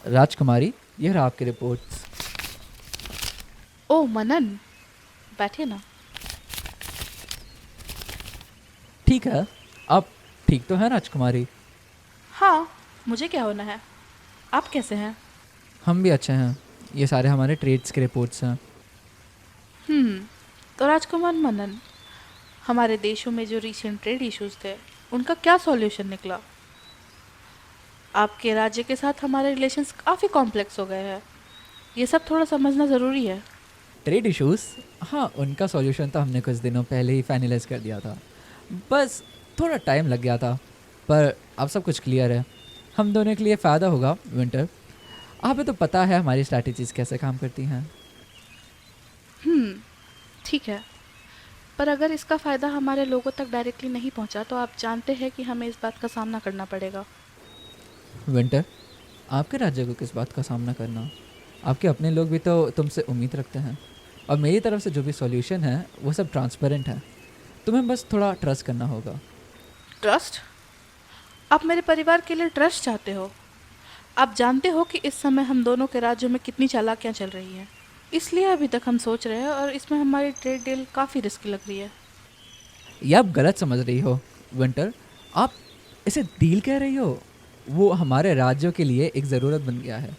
राजकुमारी, ये रहा आपकी रिपोर्ट्स। ओ मनन, बैठिए ना। ठीक है, आप ठीक तो हैं राजकुमारी? हाँ, मुझे क्या होना है। आप कैसे हैं? हम भी अच्छे हैं। ये सारे हमारे ट्रेड्स के रिपोर्ट्स हैं। तो राजकुमार मनन, हमारे देशों में जो रिसेंट ट्रेड इश्यूज थे उनका क्या सॉल्यूशन निकला? आपके राज्य के साथ हमारे रिलेशंस काफ़ी कॉम्प्लेक्स हो गए हैं। ये सब थोड़ा समझना ज़रूरी है। ट्रेड इश्यूज, हाँ, उनका सॉल्यूशन तो हमने कुछ दिनों पहले ही फाइनलाइज कर दिया था। बस थोड़ा टाइम लग गया था, पर अब सब कुछ क्लियर है। हम दोनों के लिए फ़ायदा होगा विंटर। आपको तो पता है हमारी स्ट्रैटेजीज कैसे काम करती हैं। ठीक है, पर अगर इसका फ़ायदा हमारे लोगों तक डायरेक्टली नहीं पहुंचा तो आप जानते हैं कि हमें इस बात का सामना करना पड़ेगा। विंटर, आपके राज्य को किस बात का सामना करना? आपके अपने लोग भी तो तुमसे उम्मीद रखते हैं, और मेरी तरफ से जो भी सॉल्यूशन है वो सब ट्रांसपेरेंट है। तुम्हें बस थोड़ा ट्रस्ट करना होगा। ट्रस्ट? आप मेरे परिवार के लिए ट्रस्ट चाहते हो? आप जानते हो कि इस समय हम दोनों के राज्यों में कितनी चालाकियाँ चल रही हैं। इसलिए अभी तक हम सोच रहे हैं और इसमें हमारी ट्रेड डील काफ़ी रिस्की लग रही है। ये आप गलत समझ रही हो विंटर। आप इसे डील कह रही हो? वो हमारे राज्यों के लिए एक ज़रूरत बन गया है।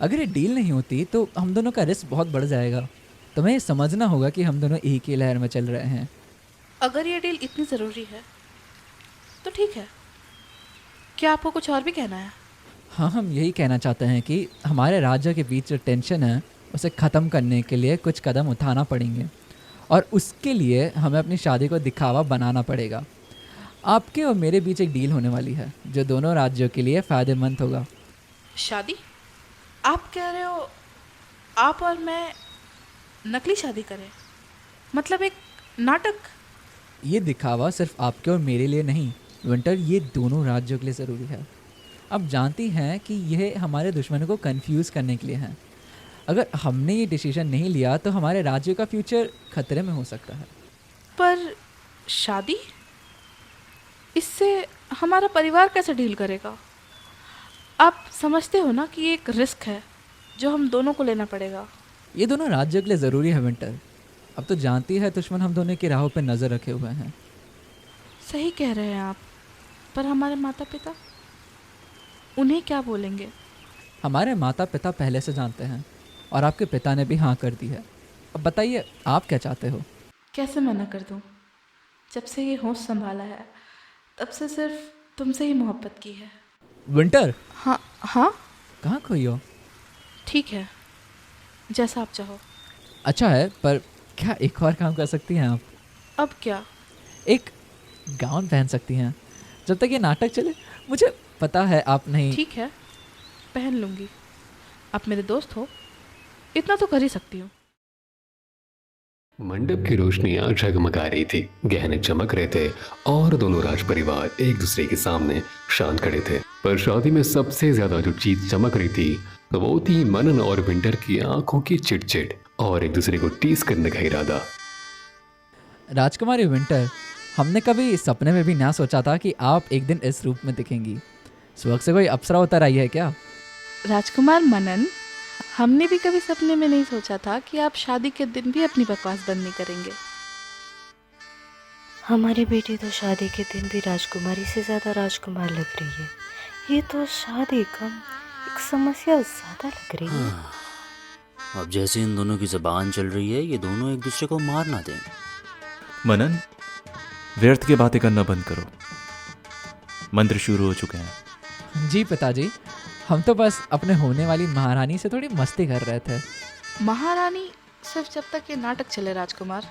अगर ये डील नहीं होती तो हम दोनों का रिस्क बहुत बढ़ जाएगा। तुम्हें ये समझना होगा कि हम दोनों एक ही लहर में चल रहे हैं। अगर ये डील इतनी ज़रूरी है तो ठीक है। क्या आपको कुछ और भी कहना है? हाँ, हम यही कहना चाहते हैं कि हमारे राज्य के बीच जो टेंशन है उसे ख़त्म करने के लिए कुछ कदम उठाना पड़ेंगे, और उसके लिए हमें अपनी शादी को दिखावा बनाना पड़ेगा। आपके और मेरे बीच एक डील होने वाली है जो दोनों राज्यों के लिए फ़ायदेमंद होगा। शादी? आप कह रहे हो आप और मैं नकली शादी करें? मतलब एक नाटक? ये दिखावा सिर्फ आपके और मेरे लिए नहीं विंटर, ये दोनों राज्यों के लिए ज़रूरी है। आप जानती हैं कि यह हमारे दुश्मनों को कंफ्यूज करने के लिए है। अगर हमने ये डिसीजन नहीं लिया तो हमारे राज्य का फ्यूचर खतरे में हो सकता है। पर शादी? इससे हमारा परिवार कैसे डील करेगा? आप समझते हो ना कि ये एक रिस्क है जो हम दोनों को लेना पड़ेगा। ये दोनों राज्यों के लिए ज़रूरी है विंटर। अब तो जानती है दुश्मन हम दोनों की राहों पर नज़र रखे हुए हैं। सही कह रहे हैं आप, पर हमारे माता पिता, उन्हें क्या बोलेंगे? हमारे माता पिता पहले से जानते हैं, और आपके पिता ने भी हाँ कर दी है। अब बताइए आप क्या चाहते हो? कैसे मना कर दूं? जब से ये होश संभाला है तब से सिर्फ तुमसे ही मोहब्बत की है। विंटर, हाँ हाँ, कहाँ खोई हो? ठीक है, जैसा आप चाहो। अच्छा है, पर क्या एक और काम कर सकती हैं आप? अब क्या? एक गाउन पहन सकती हैं जब तक ये नाटक चले। मुझे पता है आप नहीं। ठीक है, पहन लूँगी। आप मेरे दोस्त हो, इतना तो कर ही सकती हूँ। मंडप की रोशनियां जगमगा रही थी, गहने चमक रहे थे और दोनों राज परिवार एक दूसरे के सामने शांत खड़े थे। पर शादी में सबसे ज्यादा जो चीज चमक रही थी तो वो थी मनन और विंटर की आंखों की चिटचिट और एक दूसरे को टीस करने का इरादा। राजकुमारी विंटर, हमने कभी सपने में भी ना सोचा था कि आप एक दिन इस रूप में दिखेंगी। स्वर्ग से कोई अप्सरा उतर आई है क्या? राजकुमार मनन, हमने भी कभी सपने में नहीं सोचा था कि आप शादी के दिन भी अपनी बकवास बंद नहीं करेंगे। हमारी बेटी तो शादी के दिन भी राजकुमारी से ज़्यादा राजकुमार लग रही है। ये तो शादी कम, एक समस्या ज़्यादा लग रही है। अब जैसे इन दोनों की ज़बान चल रही है, ये दोनों एक दूसरे को मार ना दें। मनन, व्यर्थ की बातें करना बंद करो। मंत्र शुरू हो चुके हैं। जी पिताजी, हम तो बस अपने होने वाली महारानी से थोड़ी मस्ती कर रहे थे। महारानी सिर्फ जब तक ये नाटक चले राजकुमार।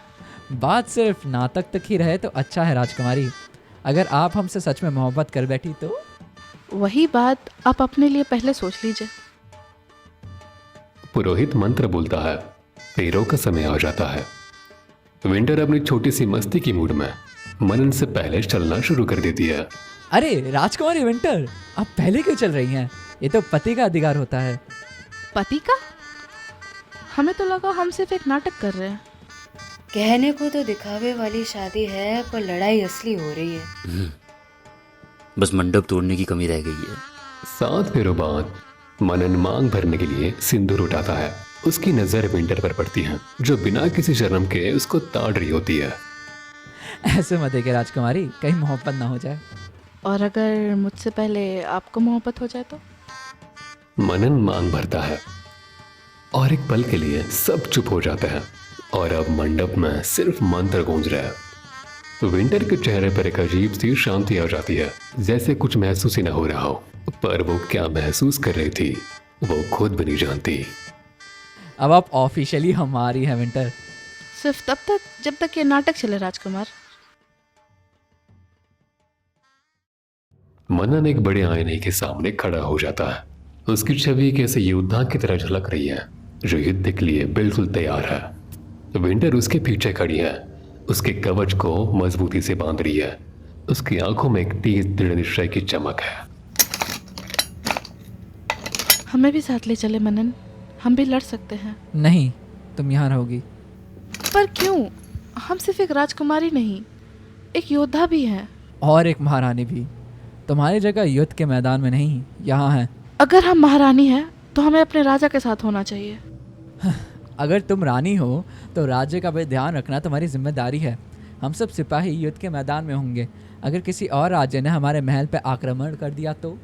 बात सिर्फ नाटक तक ही रहे तो अच्छा है राजकुमारी। अगर आप हमसे सच में मोहब्बत कर बैठी तो? वही बात आप अपने लिए पहले सोच लीजिए। पुरोहित मंत्र बोलता है, फेरों का समय आ जाता है। विंटर अपनी छोटी सी मस्ती की मूड में मनन से पहले चलना शुरू कर देती है। अरे राजकुमारी विंटर, आप पहले क्यों चल रही हैं? ये तो पति का अधिकार होता है। पति का? हमें तो लगा हम सिर्फ एक नाटक कर रहे हैं। कहने को तो दिखावे वाली शादी है, पर लड़ाई असली हो रही है। बस मंडप तोड़ने की कमी रह गई है। 7 फेरों बाद मनन मांग भरने के लिए सिंदूर उठाता है। उसकी नजर विंटर पर पड़ती है, जो बिना किसी शर्म के उसको ताड़ रही होती है। ऐसे मत देखिए राजकुमारी, कहीं मोहब्बत ना हो जाए। और अगर मुझसे पहले आपको मोहब्बत हो जाए तो? मनन मांग भरता है और एक पल के लिए सब चुप हो जाते हैं और अब मंडप में सिर्फ मंत्र गूंज रहा है। विंटर के चेहरे पर एक अजीब सी शांति आ जाती है, जैसे कुछ महसूस ही ना हो रहा हो। पर वो क्या महसूस कर रही थी वो खुद भी नहीं जानती। अब आप ऑफिशियली हमारी हैं विंटर। सिर्फ तब तक जब तक ये नाटक चले राजकुमार। मनन एक बड़े आईने के सामने खड़ा हो जाता है। उसकी छवि एक ऐसे योद्धा की तरह झलक रही है जो युद्ध के लिए बिल्कुल तैयार है। विंटर उसके पीछे खड़ी है, उसके कवच को मजबूती से बांध रही है। उसकी आंखों में एक तेज दृढ़ निश्चय की चमक है। हमें भी साथ ले चले मनन, हम भी लड़ सकते हैं। नहीं, तुम यहाँ रहोगी। पर क्यों? हम सिर्फ एक राजकुमारी नहीं, एक योद्धा भी हैं। और एक महारानी भी। तुम्हारी जगह युद्ध के मैदान में नहीं, यहाँ है। अगर हम महारानी हैं तो हमें अपने राजा के साथ होना चाहिए। अगर तुम रानी हो तो राज्य का भी ध्यान रखना तुम्हारी जिम्मेदारी है। हम सब सिपाही युद्ध के मैदान में होंगे। अगर किसी और राज्य ने हमारे महल पर आक्रमण कर दिया तो?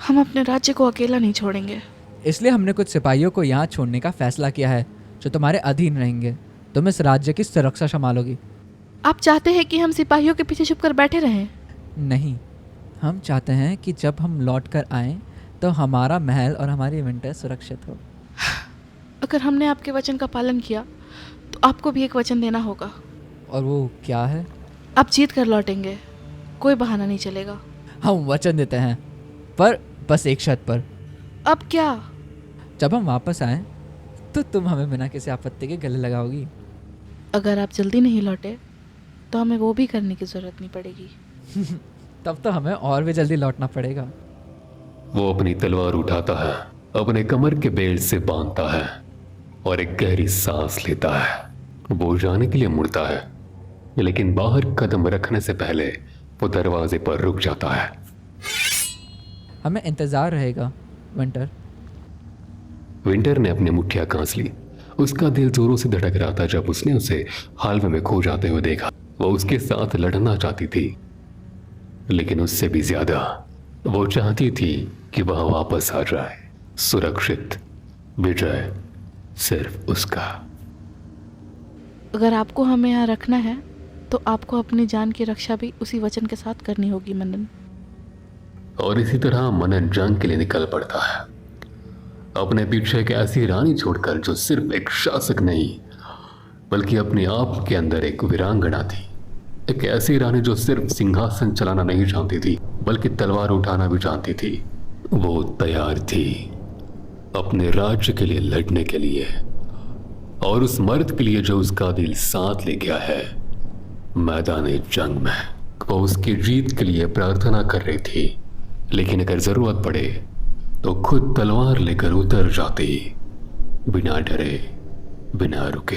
हम अपने राज्य को अकेला नहीं छोड़ेंगे। इसलिए हमने कुछ सिपाहियों को यहाँ छोड़ने का फैसला किया है, जो तुम्हारे अधीन रहेंगे। तुम इस राज्य की सुरक्षा संभालोगी। आप चाहते हैं कि हम सिपाहियों के पीछे छुपकर बैठे रहें? नहीं, हम चाहते हैं कि जब हम लौट कर आएँ तो हमारा महल और हमारी विंटर सुरक्षित हो। अगर हमने आपके वचन का पालन किया तो आपको भी एक वचन देना होगा। और वो क्या है? आप जीत कर लौटेंगे, कोई बहाना नहीं चलेगा। हम वचन देते हैं, पर बस एक शर्त पर। अब क्या? जब हम वापस आएँ तो तुम हमें बिना किसी आपत्ति के गले लगाओगी। अगर आप जल्दी नहीं लौटे तो हमें वो भी करने की ज़रूरत नहीं पड़ेगी। तब तो हमें और भी जल्दी लौटना पड़ेगा। वो अपनी तलवार उठाता है, अपने कमर के बेल्ट से बांधता है और एक गहरी सांस लेता है। वो जाने के लिए मुड़ता है, लेकिन बाहर कदम रखने से पहले वो दरवाजे पर रुक जाता है। हमें इंतज़ार रहेगा विंटर। विंटर ने अपनी मुट्ठियां कांस ली। उसका दिल जोरों से धड़क रहा था जब उसने उसे हालवे में खो जाते हुए देखा। वो उसके साथ लड़ना चाहती थी, लेकिन उससे भी ज्यादा वो चाहती थी कि वह वापस आ जाए, सुरक्षित। विजय सिर्फ उसका। अगर आपको हमें यहाँ रखना है तो आपको अपनी जान की रक्षा भी उसी वचन के साथ करनी होगी मनन। और इसी तरह मनन जंग के लिए निकल पड़ता है, अपने पीछे एक ऐसी रानी छोड़कर जो सिर्फ एक शासक नहीं बल्कि अपने आप के अंदर एक वीरांगना थी। एक ऐसी रानी जो सिर्फ सिंहासन चलाना नहीं जानती थी बल्कि तलवार उठाना भी जानती थी। वो तैयार थी अपने राज्य के लिए लड़ने के लिए, और उस मर्द के लिए जो उसका दिल साथ ले गया है मैदान जंग में। वो उसकी जीत के लिए प्रार्थना कर रही थी, लेकिन अगर जरूरत पड़े तो खुद तलवार लेकर उतर जाती, बिना डरे, बिना रुके।